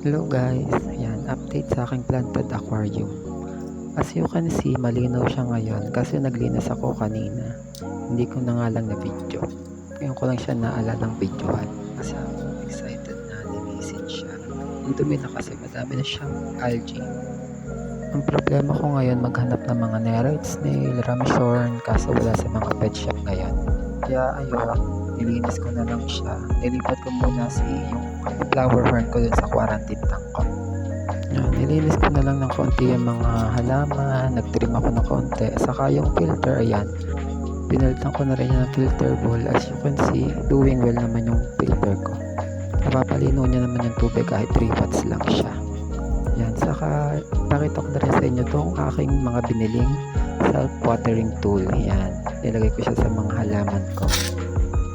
Hello guys, ayan, update sa aking planted aquarium. As you can see, malinaw siya ngayon kasi naglinis ako kanina. Hindi ko na nga lang na video. Ngayon ko lang siya naalalang videohan. Kasi ako excited na linisin siya. Ang dumi na kasi madami na siyang algae. Ang problema ko ngayon maghanap ng mga nerite snail, ramshorn, kaso wala sa mga pet shop ngayon. Kaya ayun, nilinis ko na lang siya. Nilipat ko muna yung flower horn ko dun sa quarantine tank ko. Yan, nilinis ko na lang ng konti yung mga halaman, nagtrim ako ng konti. Saka yung filter, ayan, pinalitan ko na rin yung filter bowl. As you can see, doing well naman yung filter ko. Napapalino niya naman yung tubig kahit 3 watts lang siya. Yan, saka pakita ko na rin sa inyo itong aking mga biniling self-watering tool. Yan, nilagay ko siya sa mga halaman ko.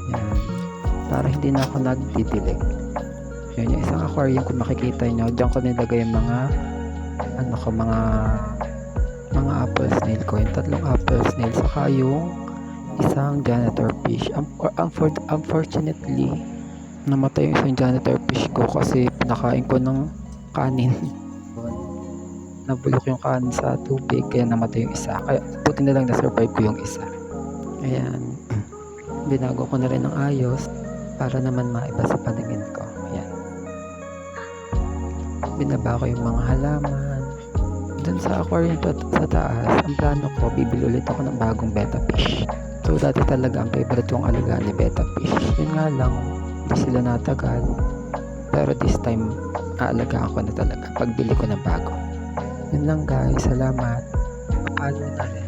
Yan, para hindi na ako nagdidilig. Yan, yung isang aquarium kung makikita nyo, dyan ko nilagay yung mga apple snail ko, yung 3 apple snail, saka yung isang janitor fish. Unfortunately, namatay yung isang janitor fish ko kasi pinakain ko ng kanin. Nabulok yung kanin sa tubig kaya namatay yung isa, kaya buti na lang na-survive ko yung isa. Ayan, binago ko na rin ng ayos para naman maiba sa paningin ko. Ayan, binaba ko yung mga halaman dun sa aquarium sa taas. Ang plano ko, bibili ulit ako ng bagong betta fish. So dati talaga ang favorite kong alagaan ni betta fish, yun nga lang hindi sila natagal, pero this time aalagaan ko na talaga pagbili ko ng bago. Yun lang guys, salamat, follow na rin.